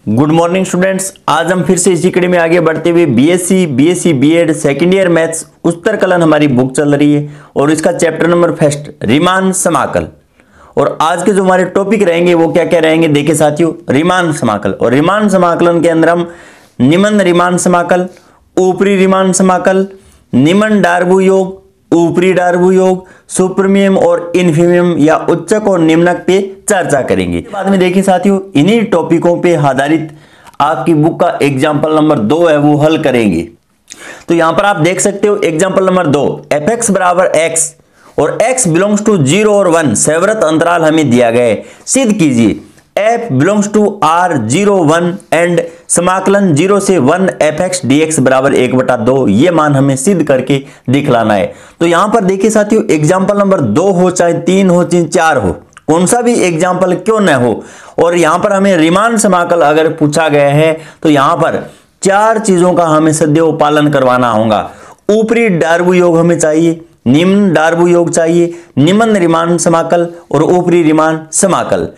Good morning students. आज हम फिर से इसी कड़ी में आगे बढ़ते हुए BSc BEd second year maths उत्तर कलन हमारी बुक चल रही है और इसका चैप्टर नंबर फर्स्ट रीमान समाकल। और आज के जो हमारे टॉपिक रहेंगे वो क्या क्या रहेंगे, देखिए साथियों, रीमान समाकल। और रीमान समाकलन के अंदर हम निम्न रीमान समाकल, ऊपरी रीमान समाकल, निम्न डार्बू योग, ऊपरी डार्बू योग, सुप्रीमियम और इन्फीमियम या उच्चक और निम्नक पे चर्चा करेंगे। बाद में देखिए साथियों, इन्हीं टॉपिकों पे आधारित आपकी बुक का एग्जाम्पल नंबर 2 है वो हल करेंगे। तो यहां पर आप देख सकते हो एग्जाम्पल नंबर 2, एफ एक्स बराबर एक्स और x बिलोंग्स टू 0 और 1 सेवरत अंतराल हमें दिया गया है। सिद्ध कीजिए f belongs to r 0 1 and समाकलन 0 से 1 fx dx बराबर 1/2, ये मान हमें सिद्ध करके दिखलाना है। तो यहां पर देखिए साथियों, एग्जाम्पल नंबर 2 हो चाहे 3 हो चाहे 4 हो, कौन सा भी एग्जाम्पल क्यों न हो, और यहां पर हमें रीमान समाकल अगर पूछा गया है तो यहां पर 4 चीजों का हमें सदैव पालन करवाना होगा। ऊपरी डार्बू योग हमें चाहिए, निम्न डार्बू योग चाहिए, निम्न रीमान समाकल और ऊपरी रीमान समाकल।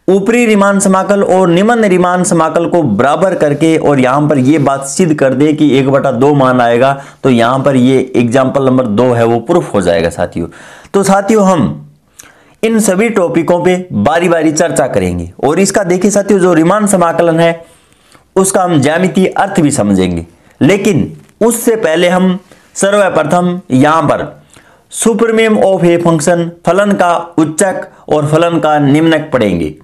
ऊपरी रीमान समाकल और निम्न रीमान समाकल को बराबर करके और यहां पर यह बात सिद्ध कर दे कि 1/2 मान आएगा, तो यहां पर ये एग्जाम्पल नंबर 2 है वो प्रूफ हो जाएगा साथियों। तो साथियों, हम इन सभी टॉपिकों पे बारी बारी चर्चा करेंगे और इसका देखिए साथियों, जो रीमान समाकलन है उसका हम ज्यामितीय अर्थ भी समझेंगे, लेकिन उससे पहले हम सर्वप्रथम यहां पर सुप्रीमियम ऑफ ए फंक्शन, फलन का उच्चक और फलन का निम्नक पढ़ेंगे।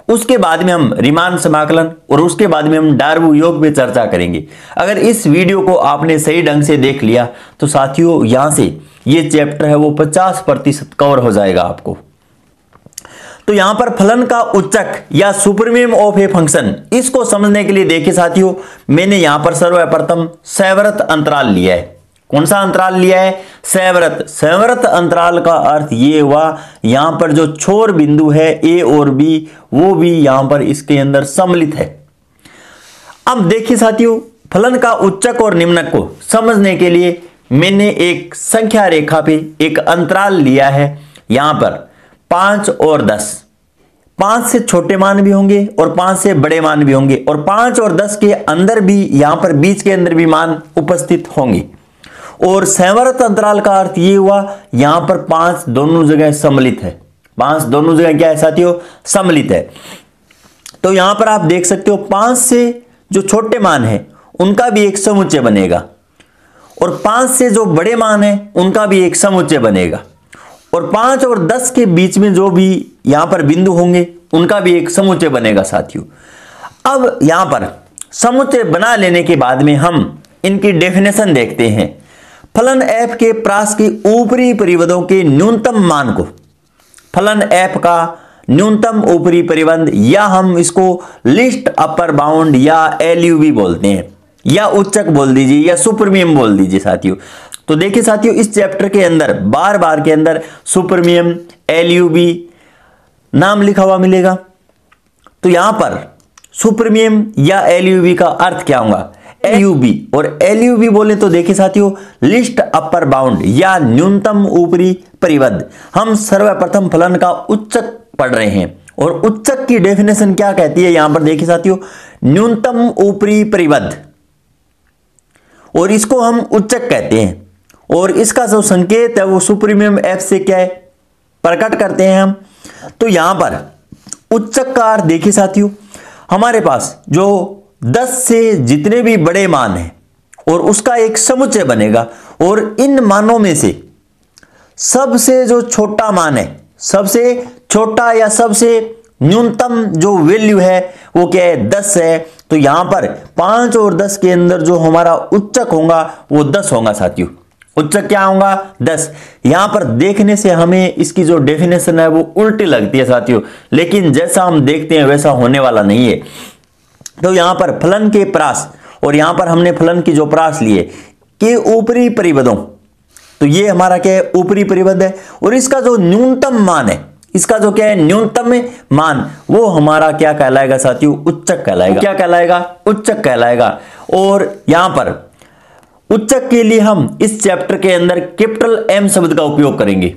उसके बाद में हम रीमान समाकलन और उसके बाद में हम डार्बू योग पे चर्चा करेंगे। अगर इस वीडियो को आपने सही ढंग से देख लिया तो साथियों यहां से ये चैप्टर है वो 50% कवर हो जाएगा आपको। तो यहां पर फलन का उच्चक या सुप्रीमियम ऑफ ए फंक्शन, इसको समझने के लिए देखिए साथियों, मैंने यहां पर सर्वप्रथम सेवरत अंतराल लिया है। कौन सा अंतराल लिया है? सेवरत। सेवरत अंतराल का अर्थ ये हुआ, यहां पर जो छोर बिंदु है ए और बी वो भी यहां पर इसके अंदर सम्मिलित है। अब देखिए साथियों, फलन का उच्चक और निम्नक को समझने के लिए मैंने एक संख्या रेखा पे एक अंतराल लिया है। यहां पर 5 और 10, 5 से छोटे मान भी होंगे और 5 से बड़े मान भी होंगे, और 5 और 10 के अंदर भी यहां पर बीच के अंदर भी मान उपस्थित होंगे। और सेवरत अंतराल का अर्थ ये हुआ, यहां पर 5 दोनों जगह सम्मिलित है। 5 दोनों जगह क्या है साथियों? सम्मिलित है। तो यहां पर आप देख सकते हो 5 से जो छोटे मान है उनका भी एक समुच्चय बनेगा, और 5 से जो बड़े मान है उनका भी एक समुच्चय बनेगा, और 5 और 10 के बीच में जो भी यहां पर बिंदु होंगे उनका भी एक समुच्चय बनेगा साथियों। अब यहां पर समुच्चय बना लेने के बाद में हम इनकी डेफिनेशन देखते हैं। फलन f के प्रास के ऊपरी परिबंधों के न्यूनतम मान को, फलन f का न्यूनतम ऊपरी परिबंध, या हम इसको लिस्ट अपर बाउंड या LUB बोलते हैं, या उच्चक बोल दीजिए या सुप्रीमियम बोल दीजिए साथियों। तो देखिए साथियों, इस चैप्टर के अंदर बार बार के अंदर सुप्रीमियम, LUB नाम लिखा हुआ मिलेगा। तो यहां पर सुप्रीमियम या LUB का अर्थ क्या होगा? LUB, और LUB बोले तो देखिए साथियों, लिस्ट अपर बाउंड या न्यूनतम ऊपरी परिबंध। हम सर्वप्रथम फलन का उच्चक पढ़ रहे हैं, और उच्चक की डेफिनेशन क्या कहती है? यहां पर देखिए साथियों, न्यूनतम ऊपरी परिबंध, और इसको हम उच्चक कहते हैं, और इसका जो संकेत है वो सुप्रीमियम f से क्या है? प्रकट करते हैं हम। तो यहां पर उच्चक का अर्थ देखिए साथियों, हमारे पास जो 10 से जितने भी बड़े मान हैं और उसका एक समुच्चय बनेगा, और इन मानों में से सबसे जो छोटा मान है, सबसे छोटा या सबसे न्यूनतम जो वैल्यू है वो क्या है? 10 है। तो यहां पर 5 और 10 के अंदर जो हमारा उच्चक होगा वो 10 होगा साथियों। उच्चक क्या होगा? 10। यहां पर देखने से हमें इसकी जो डेफिनेशन है वो उल्टी लगती है साथियों, लेकिन जैसा हम देखते हैं वैसा होने वाला नहीं है। तो यहां पर फलन के प्रास, और यहां पर हमने फलन की जो प्रास लिए कि ऊपरी परिबंधों, तो ये हमारा क्या है? ऊपरी परिबंध है, और इसका जो न्यूनतम मान है, इसका जो क्या है? न्यूनतम मान, वो हमारा क्या कहलाएगा साथियों? उच्चक कहलाएगा। क्या कहलाएगा? उच्चक कहलाएगा। और यहां पर उच्चक के लिए हम इस चैप्टर के अंदर कैपिटल M शब्द का उपयोग करेंगे।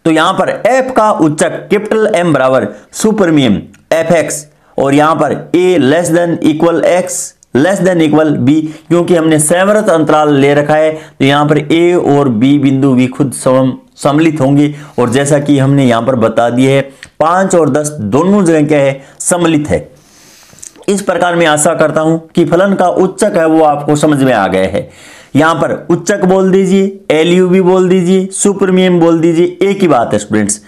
तो यहां पर f का उच्चक कैपिटल M बराबर सुप्रीमियम fx और यहां पर a less than equal x less than equal b, क्योंकि हमने सैवरत अंतराल ले रखा है तो यहां पर a और b बिंदु भी खुद सम्मिलित होंगे। और जैसा कि हमने यहां पर बता दिया है 5 और 10 दोनों जगह क्या है, सम्मिलित है। इस प्रकार मैं आशा करता हूं कि फलन का उच्चक है वो आपको समझ में आ गया है। यहां पर उच्चक बोल दीजिए, एलयू भी बोल दीजिए, सुपरमियम बोल दीजिए, एक ही बात है स्टूडेंट्स।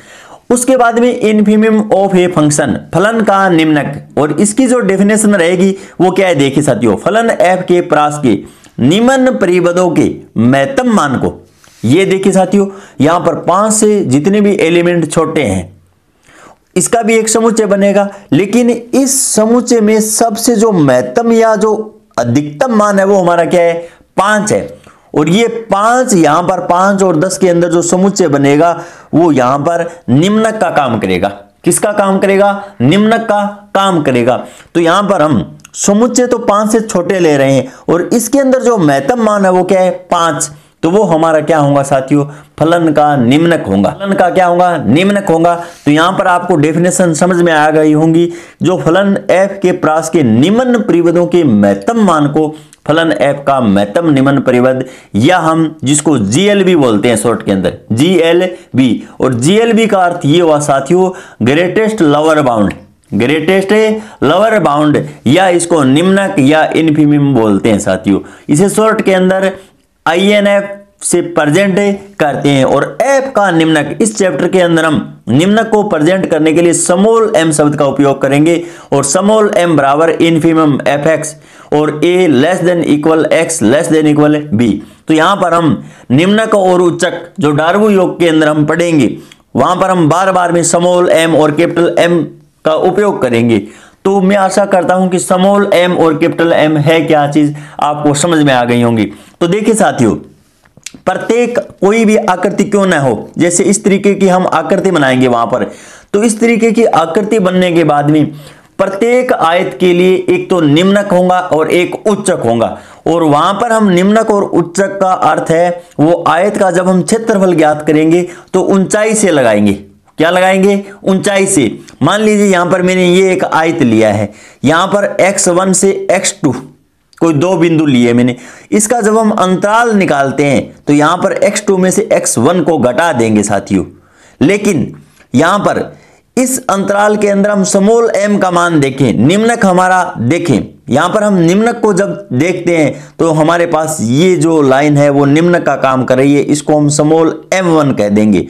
उसके बाद में इन्फीमियम ऑफ ए फंक्शन, फलन का निम्नक, और इसकी जो डेफिनेशन रहेगी वो क्या है, देखिए साथियों, फलन एफ के प्रास के निम्न परिपदों के महत्तम मान को, ये देखिए साथियों यहां पर 5 से जितने भी एलिमेंट छोटे हैं इसका भी एक समुच्चय बनेगा, लेकिन इस समुच्चय में सबसे जो महत्तम या जो अधिकतम मान है वो हमारा क्या है, 5 है। और ये 5 यहां पर 5 और 10 के अंदर जो समुच्चय बनेगा वो यहां पर निम्नक का काम करेगा। किसका काम करेगा, निम्नक का काम करेगा। तो यहां पर हम समुच्चय तो 5 से छोटे ले रहे हैं और इसके अंदर जो महत्तम मान है वो क्या है, 5, तो वो हमारा क्या होगा साथियों, फलन का निम्नक होगा। फलन का क्या होगा, निम्नक होगा। तो यहां पर आपको डेफिनेशन समझ में आ गई होंगी, जो फलन f के प्रास के निम्न परिपदों के महत्तम मान को फलन f का महत्तम निम्न परिपद, या हम जिसको GLB बोलते हैं शॉर्ट के अंदर, GLB, और GLB का अर्थ ये हुआ साथियों greatest lower bound, greatest lower bound, या इसको निम्नक या इन्फीमियम बोलते हैं साथियों। इसे शॉर्ट के अंदर INF से प्रेजेंट करते हैं। और f का निम्नक, इस चैप्टर के अंदर हम निम्नक को प्रेजेंट करने के लिए स्मॉल m शब्द का उपयोग करेंगे, और स्मॉल m बराबर इन्फीमियम fx और a less than equal x less than equal b। तो यहां पर हम निम्नक और उच्चक जो डार्बो योग के अंदर हम पढ़ेंगे वहां पर हम बार बार में स्मॉल m और कैपिटल M का उपयोग करेंगे। तो मैं आशा करता हूं कि स्मॉल m और कैपिटल M है क्या चीज आपको समझ में आ गई होंगी। तो देखिए साथियों, प्रत्येक कोई भी आकृति क्यों ना हो, जैसे इस तरीके की हम आकृति बनाएंगे वहां पर, तो इस तरीके की आकृति बनने के बाद में प्रत्येक आयत के लिए एक तो निम्नक होगा और एक उच्चक होगा। और वहां पर हम निम्नक और उच्चक का अर्थ है वो आयत का जब हम क्षेत्रफल ज्ञात करेंगे तो ऊंचाई से लगाएंगे। क्या लगाएंगे, ऊंचाई से। मान लीजिए यहां पर मैंने ये एक आयत लिया है, यहां पर x1 से x2 कोई 2 बिंदु लिए मैंने, इसका जब हम अंतराल निकालते हैं तो यहां पर x2 में से x1 को घटा देंगे साथियों। लेकिन यहां पर इस अंतराल के अंदर हम स्मॉल m का मान देखें, निम्नक हमारा देखें, यहां पर हम निम्नक को जब देखते हैं तो हमारे पास ये जो लाइन है वो निम्नक का काम कर रही है, इसको हम स्मॉल m1 कह देंगे।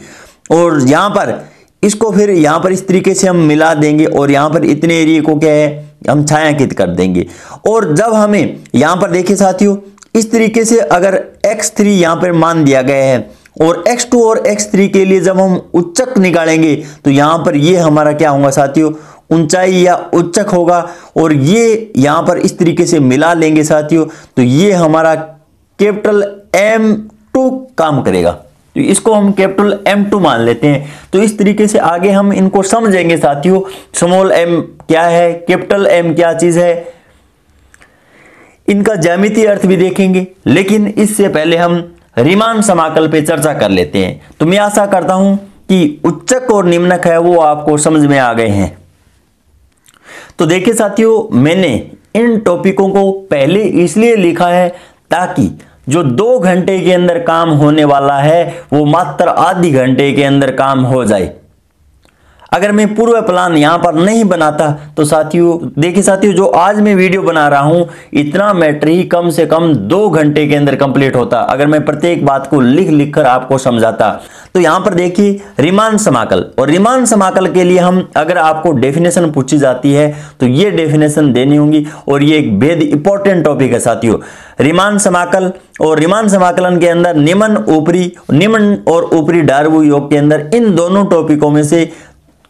और यहां पर इसको फिर यहां पर इस तरीके से हम मिला देंगे और यहां पर इतने एरिया को क्या है हम छायांकित कर देंगे। और जब हमें यहां पर देखिए साथियों इस तरीके से अगर x3 यहां पर मान दिया गया है और x2 और x3 के लिए जब हम उच्चक निकालेंगे तो यहां पर ये हमारा क्या होगा साथियों, ऊंचाई या उच्चक होगा। और ये यहां पर इस तरीके से मिला लेंगे साथियों तो ये हमारा कैपिटल M2 काम करेगा। तो इसको हम कैपिटल M2 मान लेते हैं। तो इस तरीके से आगे हम इनको समझेंगे साथियों, स्मॉल m क्या है, कैपिटल M क्या चीज है, इनका ज्यामितीय अर्थ भी देखेंगे। लेकिन इससे पहले हम रीमान समाकल पे चर्चा कर लेते हैं। तो मैं आशा करता हूं कि उच्चक और निम्नक है वो आपको समझ में आ गए हैं। तो देखिए साथियों, मैंने इन टॉपिकों को पहले इसलिए लिखा है ताकि जो 2 घंटे के अंदर काम होने वाला है वो मात्र आधी घंटे के अंदर काम हो जाए। अगर मैं पूर्व प्लान यहां पर नहीं बनाता तो साथियों देखिए साथियों, जो आज मैं वीडियो बना रहा हूं इतना मैटर ही कम से कम 2 घंटे के अंदर कंप्लीट होता अगर मैं प्रत्येक बात को लिख लिख कर आपको समझाता। तो यहां पर देखिए रीमान समाकल, और रीमान समाकल के लिए हम अगर आपको डेफिनेशन पूछी जाती है तो ये डेफिनेशन देनी होगी। और ये एक बेहद इंपॉर्टेंट टॉपिक है साथियों, रीमान समाकल। और रीमान समाकलन के अंदर निम्न और ऊपरी डार्बो योग के अंदर इन दोनों टॉपिकों में से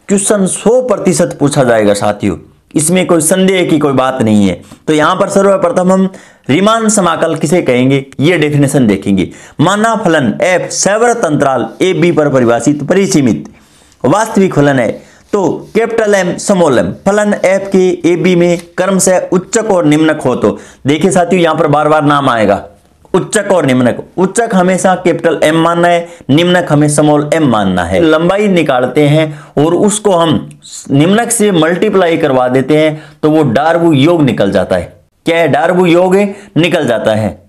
क्वेश्चन 100% पूछा जाएगा साथियों, इसमें कोई संदेह की कोई बात नहीं है। तो यहां पर सर्वप्रथम हम रीमान समाकल किसे कहेंगे ये डेफिनेशन देखेंगे। माना फलन f सैवरत अंतराल a b पर परिभाषित परिसीमित वास्तविक फलन है तो कैपिटल M स्मॉल m फलन f के a b में क्रमशः उच्चक और निम्नक हो। तो देखिए साथियों यहां पर बार बार नाम आएगा उच्चक और निम्नक। उच्चक हमेशा कैपिटल एम मानना है, निम्नक हमें स्मॉल एम मानना है। लंबाई निकालते हैं और उसको हम निम्नक से मल्टीप्लाई करवा देते हैं तो वो डार्बू योग निकल जाता है। क्या है? डार्बू योग निकल जाता है।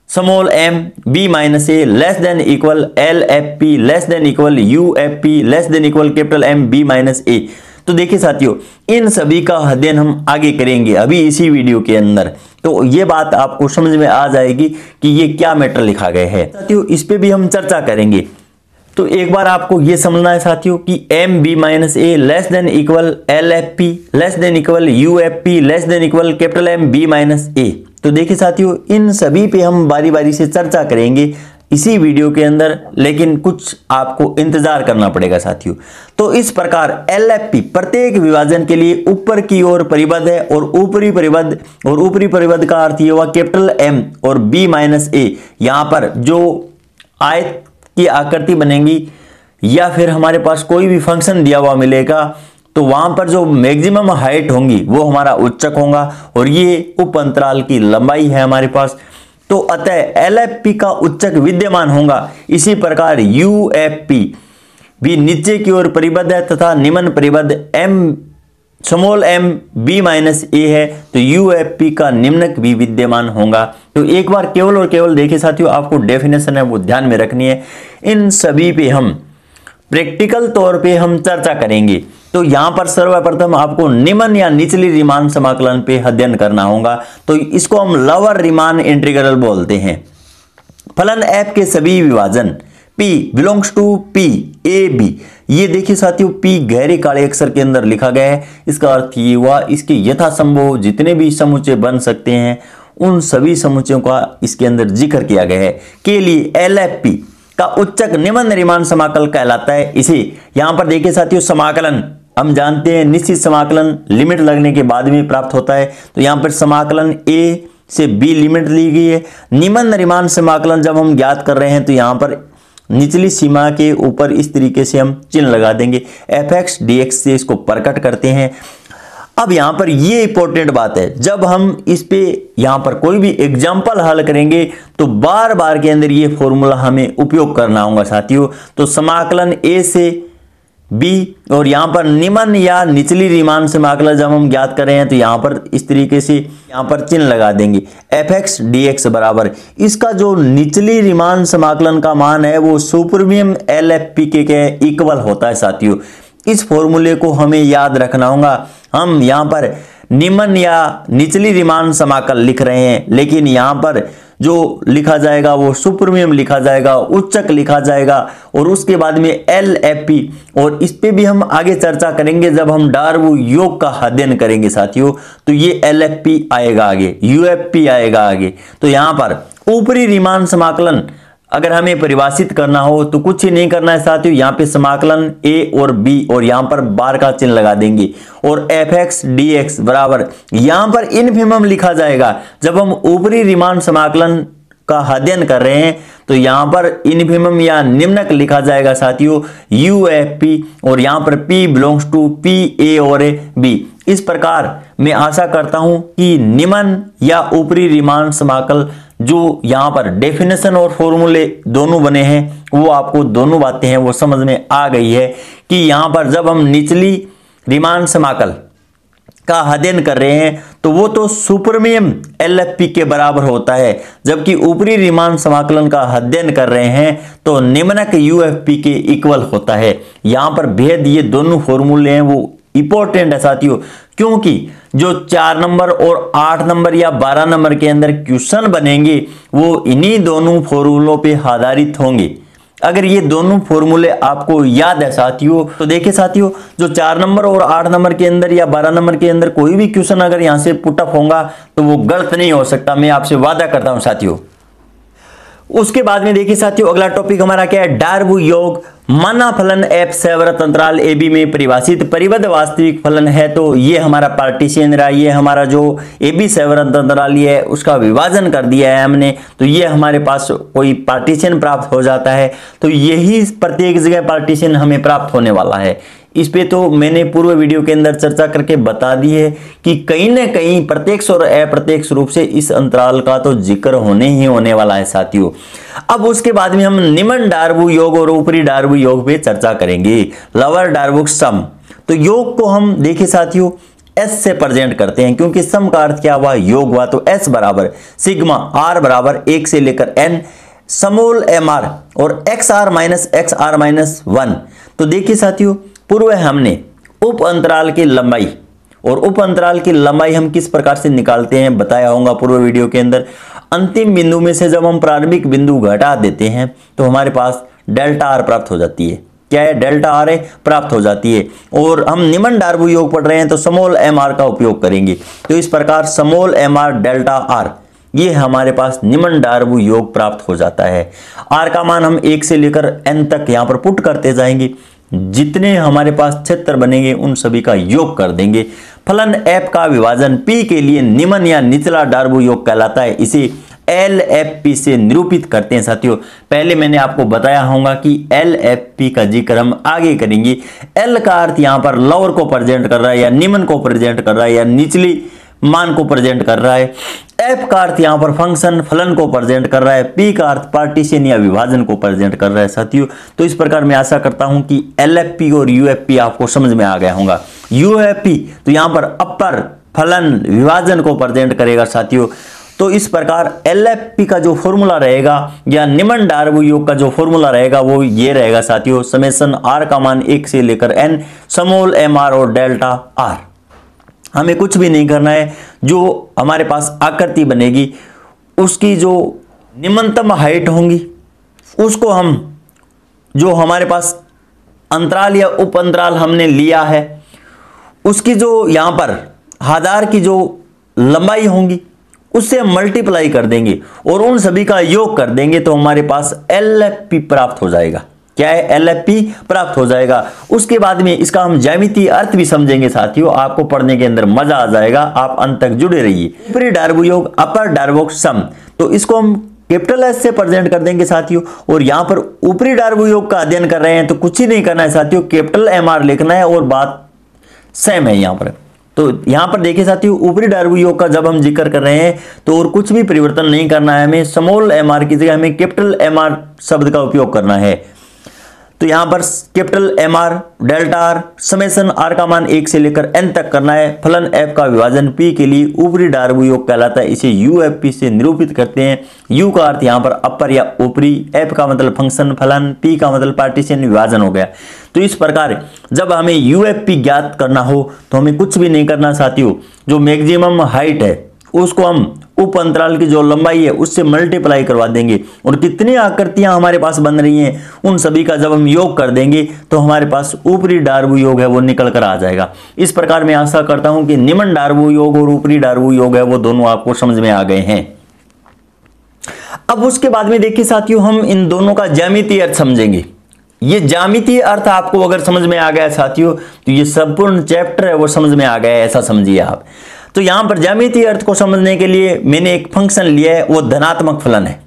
Small M B minus A less than equal L F P less than equal U F P less than equal capital M B minus A. तो देखिए साथियों, इन सभी का अध्ययन हम आगे करेंगे अभी इसी वीडियो के अंदर, तो ये बात आपको समझ में आ जाएगी कि ये क्या मैटर लिखा गया है। साथियों इस पे भी हम चर्चा करेंगे। तो एक बार आपको ये समझना है साथियों कि M B minus A less than equal L F P less than equal U F P less than equal capital M B minus A. तो देखिए साथियों, इन सभी पे हम बारी बारी से चर्चा करेंगे इसी वीडियो के अंदर, लेकिन कुछ आपको इंतजार करना पड़ेगा साथियों। तो इस प्रकार LFP प्रत्येक विभाजन के लिए ऊपर की ओर परिबद्ध है और ऊपरी परिबद्ध का अर्थ ये हुआ कैपिटल M और B माइनस A। यहां पर जो आयत की आकृति बनेगी या फिर हमारे पास कोई भी फंक्शन दिया हुआ मिलेगा तो वहां पर जो मैक्सिमम हाइट होंगी वो हमारा उच्चक होगा और ये उप अंतराल की लंबाई है हमारे पास। तो अतः LFP का उच्चक विद्यमान होगा। इसी प्रकार UFP भी नीचे की ओर परिबद्ध है तथा निम्न परिबद्ध स्मॉल m b माइनस ए है, तो UFP का निम्नक भी विद्यमान होगा। तो एक बार केवल और केवल देखिए साथियों, आपको डेफिनेशन है वो ध्यान में रखनी है। इन सभी पे हम प्रैक्टिकल तौर पे हम चर्चा करेंगे। तो यहां पर सर्वप्रथम आपको निम्न या निचली रीमान समाकलन पे अध्ययन करना होगा। तो इसको हम लोअर रीमान इंटीग्रल बोलते हैं। फलन f के सभी विभाजन p belongs to p a b। ये देखिए साथियों, p गहरे काले अक्षर के अंदर लिखा गया है। इसका अर्थ ये हुआ इसके यथासंभव जितने भी समुच्चय बन सकते हैं उन सभी समुच्चयों का इसके अंदर जिक्र किया गया है। के लिए LFP का उच्चक निम्न रीमान समाकल कहलाता है। इसे यहां पर देखिए साथियों, समाकलन हम जानते हैं निश्चित समाकलन लिमिट लगने के बाद में प्राप्त होता है। तो यहां पर समाकलन a से b लिमिट ली गई है। निम्न रीमान समाकलन जब हम ज्ञात कर रहे हैं तो यहां पर निचली सीमा के ऊपर इस तरीके से हम चिन्ह लगा देंगे, fx dx से इसको प्रकट करते हैं। अब यहां पर ये इंपॉर्टेंट बात है, जब हम इस पे यहां पर कोई भी एग्जाम्पल हल करेंगे तो बार बार के अंदर ये फॉर्मूला हमें उपयोग करना होगा साथियों। तो समाकलन a से b और यहां पर निम्न या निचली रीमान समाकलन जब हम ज्ञात कर रहे हैं तो यहां पर इस तरीके से यहां पर चिन्ह लगा देंगे, fx dx बराबर इसका जो निचली रीमान समाकलन का मान है वो सुपरमियम LFP के इक्वल होता है साथियों। इस फॉर्मूले को हमें याद रखना होगा। हम यहां पर निम्न या निचली रीमान समाकल लिख रहे हैं, लेकिन यहां पर जो लिखा जाएगा वो सुपरमियम लिखा जाएगा, उच्चक लिखा जाएगा और उसके बाद में LFP। और इस पे भी हम आगे चर्चा करेंगे जब हम डार्बू योग का अध्ययन करेंगे साथियों। तो ये LFP आएगा आगे, UFP आएगा आगे। तो यहां पर ऊपरी रीमान समाकलन अगर हमें परिभाषित करना हो तो कुछ ही नहीं करना है साथियों, यहाँ पे समाकलन a और b और यहाँ पर बार का चिन्ह लगा देंगे और fx dx बराबर यहाँ पर इनफिमम लिखा जाएगा। जब हम ऊपरी रीमान समाकलन का अध्ययन कर रहे हैं तो यहाँ पर इनफिमम या निम्नक लिखा जाएगा साथियों UFP और यहाँ पर p belongs to p a और b। इस प्रकार मैं आशा करता हूं कि निम्न या ऊपरी रीमान समाकल जो यहां पर डेफिनेशन और फॉर्मूले दोनों बने हैं वो आपको दोनों बातें हैं वो समझ में आ गई है कि यहां पर जब हम निचली रीमान समाकल का अध्ययन कर रहे हैं तो वो तो सुपरमियम LFP के बराबर होता है, जबकि ऊपरी रीमान समाकलन का अध्ययन कर रहे हैं तो निम्नक UFP के इक्वल होता है। यहां पर भेद ये दोनों फॉर्मूले हैं वो इंपॉर्टेंट है साथियों, क्योंकि जो 4 नंबर और 8 नंबर या 12 नंबर के अंदर क्वेश्चन बनेंगे वो इन्हीं दोनों फॉर्मूलों पे आधारित होंगे। अगर ये दोनों फॉर्मूले आपको याद है साथियों तो देखिए साथियों, जो 4 नंबर और 8 नंबर के अंदर या 12 नंबर के अंदर कोई भी क्वेश्चन अगर यहां से पुटअप होगा तो वो गलत नहीं हो सकता, मैं आपसे वादा करता हूं साथियों। उसके बाद में देखिए साथियों, अगला टॉपिक हमारा क्या है, डार्बू योग। माना फलन f सेवरत अंतराल AB में परिभाषित परिबद्ध वास्तविक फलन है। तो ये हमारा पार्टीशन रहा, ये हमारा जो AB सेवरत अंतराल है उसका विभाजन कर दिया है हमने, तो ये हमारे पास कोई पार्टीशन प्राप्त हो जाता है। तो यही प्रत्येक जगह पार्टीशन हमें प्राप्त होने वाला है। इस पे तो मैंने पूर्व वीडियो के अंदर चर्चा करके बता दी है कि कहीं ना कहीं प्रत्यक्ष और अप्रत्यक्ष रूप से इस अंतराल का तो जिक्र होने ही होने वाला है साथियों। अब उसके बाद में हम निम्न डार्बू योग और ऊपरी डार्बू योग पे चर्चा करेंगे, लोअर डार्बुक सम। तो योग को हम देखिए साथियों एस से प्रेजेंट करते हैं, क्योंकि सम का अर्थ क्या हुआ, योग हुआ। तो एस बराबर सिग्मा आर बराबर 1 से लेकर एन समूल एम आर और एक्स आर माइनस 1। तो देखिए साथियों पूर्व हमने उप अंतराल की लंबाई, और उप अंतराल की लंबाई हम किस प्रकार से निकालते हैं बताया होगा पूर्व वीडियो के अंदर। अंतिम बिंदु में से जब हम प्रारंभिक बिंदु घटा देते हैं तो हमारे पास डेल्टा आर प्राप्त हो जाती है। क्या है, डेल्टा आर प्राप्त हो जाती है। और हम निम्न डार्बू योग पढ़ रहे हैं तो समोल एम आर का उपयोग करेंगे। तो इस प्रकार small m r delta r ये हमारे पास निम्न डार्बू योग प्राप्त हो जाता है। आर का मान हम 1 से लेकर एन तक यहां पर पुट करते जाएंगे, जितने हमारे पास क्षेत्र बनेंगे उन सभी का योग कर देंगे। फलन एफ का विभाजन पी के लिए निम्न या निचला डार्बू योग कहलाता है। इसे LFP से निरूपित करते हैं साथियों। पहले मैंने आपको बताया होगा कि LFP का जिक्र हम आगे करेंगे। L का अर्थ यहां पर लोअर को प्रेजेंट कर रहा है या निम्न को प्रेजेंट कर रहा है या निचली मान को प्रेजेंट कर रहा है। F का अर्थ यहां पर फंक्शन फलन को प्रेजेंट कर रहा है। P का अर्थ पार्टीशन या विभाजन को प्रेजेंट कर रहा है साथियों। तो इस प्रकार मैं आशा करता हूं कि LFP और UFP आपको समझ में आ गया होगा। UFP तो यहां पर अपर फलन विभाजन को प्रेजेंट करेगा साथियों। तो इस प्रकार LFP का जो फॉर्मूला रहेगा या निम्न डार्बू योग का जो फॉर्मूला रहेगा वो ये रहेगा साथियों, समेशन R का मान 1 से लेकर N समूल MR और डेल्टा R। हमें कुछ भी नहीं करना है, जो हमारे पास आकृति बनेगी उसकी जो निम्नतम हाइट होंगी उसको हम जो हमारे पास अंतराल या उप अंतराल हमने लिया है उसकी जो यहां पर आधार की जो लंबाई होंगी उससे हम मल्टीप्लाई कर देंगे और उन सभी का योग कर देंगे तो हमारे पास LFP प्राप्त हो जाएगा। क्या है, LFP प्राप्त हो जाएगा। उसके बाद में इसका हम ज्यामितीय अर्थ भी समझेंगे साथियों, आपको पढ़ने के अंदर मजा आ जाएगा, आप अंत तक जुड़े रहिए। ऊपरी डार्बू योग अपर डार्बुक सम, तो इसको हम कैपिटल S से प्रेजेंट कर देंगे साथियों। और यहां पर ऊपरी डार्बू योग का अध्ययन कर रहे हैं तो कुछ ही नहीं करना है साथियों, कैपिटल MR लिखना है और बात सेम है यहां पर। तो यहां पर देखिए साथियों ऊपरी डार्बू योग का जब हम जिक्र कर रहे हैं तो और कुछ भी परिवर्तन नहीं करना है, हमें स्मॉल MR की जगह हमें कैपिटल MR शब्द का उपयोग करना है। तो यहां पर capital MR delta R summation R का मान 1 से लेकर N तक करना है। फलन F का विभाजन P के लिए ऊपरी डार्बू योग कहलाता है। इसे UFP से निरूपित करते हैं। U का अर्थ यहां पर अपर या ऊपरी, F का मतलब फंक्शन फलन, P का मतलब पार्टीशन विभाजन हो गया। तो इस प्रकार जब हमें UFP ज्ञात करना हो तो हमें कुछ भी नहीं करना साथियों, जो मैक्सिमम हाइट है उसको हम उप अंतराल की जो लंबाई है उससे मल्टीप्लाई करवा देंगे और कितनी आकृतियां हमारे पास बन रही हैं उन सभी का जब हम योग कर देंगे तो हमारे पास ऊपरी डार्बू योग है वो निकल कर आ जाएगा। इस प्रकार मैं आशा करता हूं कि निम्न डार्बू योग और ऊपरी डार्बू योग है वो दोनों आपको समझ में आ गए हैं। अब उसके बाद में देखिए साथियों हम इन दोनों का ज्यामितीय अर्थ समझेंगे। ये ज्यामितीय अर्थ आपको अगर समझ में आ गया साथियों तो ये संपूर्ण चैप्टर है वो समझ में आ गया है, ऐसा समझिए आप। तो यहां पर ज्यामितीय अर्थ को समझने के लिए मैंने एक फंक्शन लिया है, वो धनात्मक फलन है।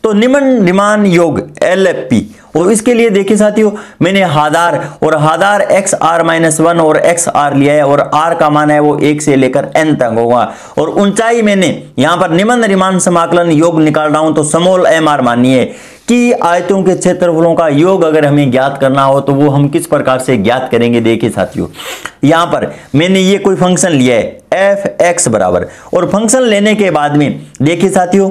तो निम्न रीमान योग LFP, और इसके लिए देखिए साथियों मैंने आधार और आधार XR-1 और XR लिया है और R का मान है वो 1 से लेकर N तक होगा। और ऊंचाई मैंने यहां पर निम्न रीमान समाकलन योग निकाल रहा हूं तो समूल MR मानिए कि आयतों के क्षेत्रफलों का योग अगर हमें ज्ञात करना हो तो वो हम किस प्रकार से ज्ञात करेंगे। देखिए साथियों यहां पर मैंने ये कोई फंक्शन लिया है fx बराबर, और फंक्शन लेने के बाद में देखिए साथियों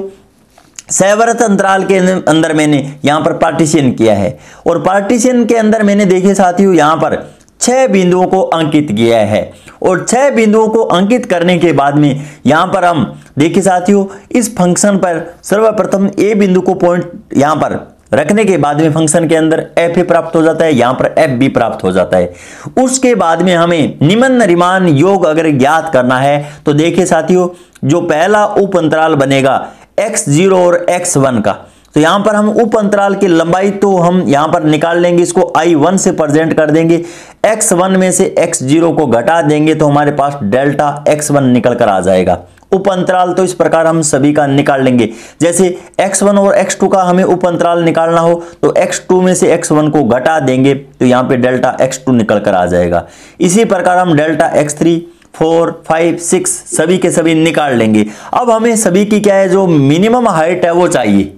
सैवरत अंतराल के अंदर मैंने यहां पर पार्टीशन किया है और पार्टीशन के अंदर मैंने देखिए साथियों यहां पर 6 बिंदुओं को अंकित किया है और 6 बिंदुओं को अंकित करने के बाद में यहां पर हम देखिए साथियों इस फंक्शन पर सर्वप्रथम A बिंदु को पॉइंट यहां पर रखने के बाद में फंक्शन के अंदर f प्राप्त हो जाता है, यहां पर f भी प्राप्त हो जाता है। उसके बाद में हमें निम्न रीमान योग अगर ज्ञात करना है तो देखिए साथियों जो पहला उप अंतराल बनेगा x0 और x1 का, तो यहां पर हम उप अंतराल की लंबाई तो हम यहां पर निकाल लेंगे, इसको I1 से प्रेजेंट कर देंगे, x1 में से x0 को घटा देंगे तो हमारे पास डेल्टा x1 निकल कर आ जाएगा। उप अंतराल तो इस प्रकार हम सभी का निकाल लेंगे, जैसे x1 और x2 का हमें उप अंतराल निकालना हो तो x2 में से x1 को घटा देंगे तो यहां पे डेल्टा x2 निकल कर आ जाएगा। इसी प्रकार हम डेल्टा x3, 4, 5, 6 सभी के सभी निकाल लेंगे। अब हमें सभी की क्या है, जो मिनिमम हाइट है वो चाहिए।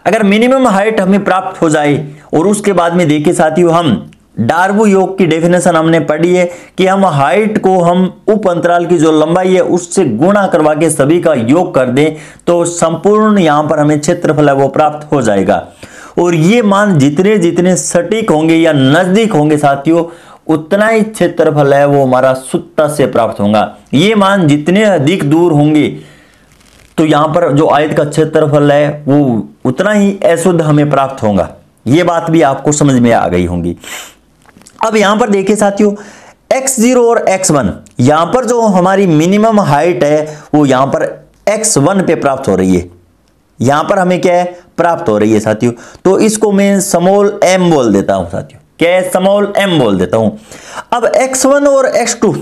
अगर मिनिमम हाइट हमें प्राप्त हो जाए और उसके बाद में देखिए साथियों, हम डार्बो योग की डेफिनेशन हमने पढ़ी है कि हम हाइट को हम उप अंतराल की जो लंबाई है उससे गुणा करवा के सभी का योग कर दें तो संपूर्ण यहां पर हमें क्षेत्रफल है वो प्राप्त हो जाएगा। और ये मान जितने जितने सटीक होंगे या नजदीक होंगे साथियों, उतना ही क्षेत्रफल है वो हमारा शुद्धता से प्राप्त होगा। ये मान जितने अधिक दूर होंगे तो यहां पर जो आयत का क्षेत्रफल है वो उतना ही अशुद्ध हमें प्राप्त होगा। ये बात भी आपको समझ में आ गई होंगी। अब यहां पर देखिए साथियों, x0 और x1 यहां पर जो हमारी मिनिमम हाइट है वो यहां पर x1 पे प्राप्त हो रही है। यहां पर हमें क्या है, प्राप्त हो रही है साथियों। तो इसको मैं स्मॉल m बोल देता हूं साथियों, क्या है, स्मॉल m बोल देता हूं। अब x1 और x2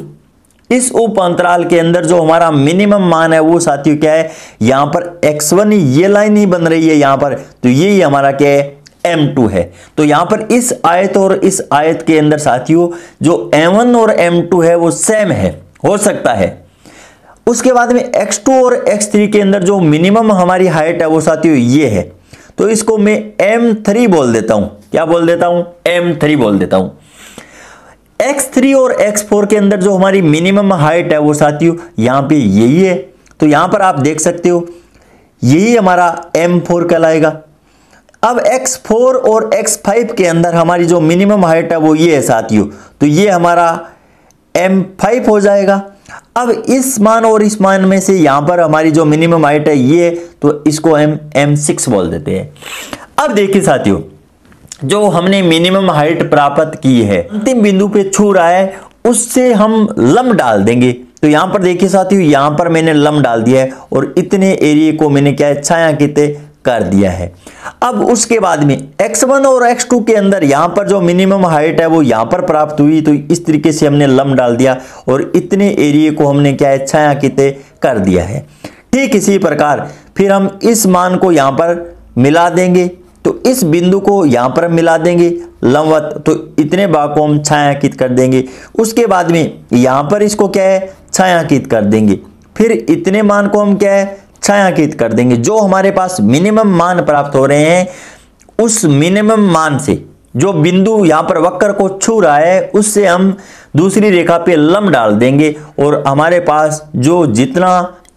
इस उप अंतराल के अंदर जो हमारा मिनिमम मान है वो साथियों क्या है, यहां पर x1 ये लाइन ही बन रही है यहां पर, तो ये हमारा क्या है, M2 है। तो यहां पर इस आयत और इस आयत के अंदर साथियों जो M1 और M2 है वो सेम है, हो सकता है। उसके बाद में x2 और x3 के अंदर जो मिनिमम हमारी हाइट है वो साथियों ये है, तो इसको मैं M3 बोल देता हूं। क्या बोल देता हूं, M3 बोल देता हूं। x3 और x4 के अंदर जो हमारी मिनिमम हाइट है वो साथियों यहां पे यही है, तो यहां पर आप देख सकते हो यही हमारा M4 कहलाएगा। अब x4 और x5 के अंदर हमारी जो मिनिमम हाइट है वो ये है साथियों, तो ये हमारा M5 हो जाएगा। अब इस मान और इस मान में से यहां पर हमारी जो मिनिमम हाइट है ये, तो इसको हम M6 बोल देते हैं। अब देखिए साथियों, जो हमने मिनिमम हाइट प्राप्त की है अंतिम बिंदु पे छू रहा है, उससे हम लंब डाल देंगे। तो यहां पर देखिए साथियों, यहां पर मैंने लंब डाल दिया है और इतने एरिया को मैंने क्या है, छायांकित कर दिया है। अब उसके बाद में x1 और x2 के अंदर यहां पर जो मिनिमम हाइट है वो यहां पर प्राप्त हुई, तो इस तरीके से हमने लंब डाल दिया और इतने एरिया को हमने क्या है, छायांकित कर दिया है। ठीक इसी प्रकार फिर हम इस मान को यहां पर मिला देंगे, तो इस बिंदु को यहां पर मिला देंगे लंबवत, तो इतने भाग को हम छायांकित कर देंगे। उसके बाद में यहां पर इसको क्या है, छायांकित कर देंगे। फिर इतने मान को हम क्या है, छायांकित कर देंगे। जो हमारे पास मिनिमम मान प्राप्त हो रहे हैं उस मिनिमम मान से जो बिंदु यहां पर वक्र को छू रहा है उससे हम दूसरी रेखा पे लंब डाल देंगे और हमारे पास जो जितना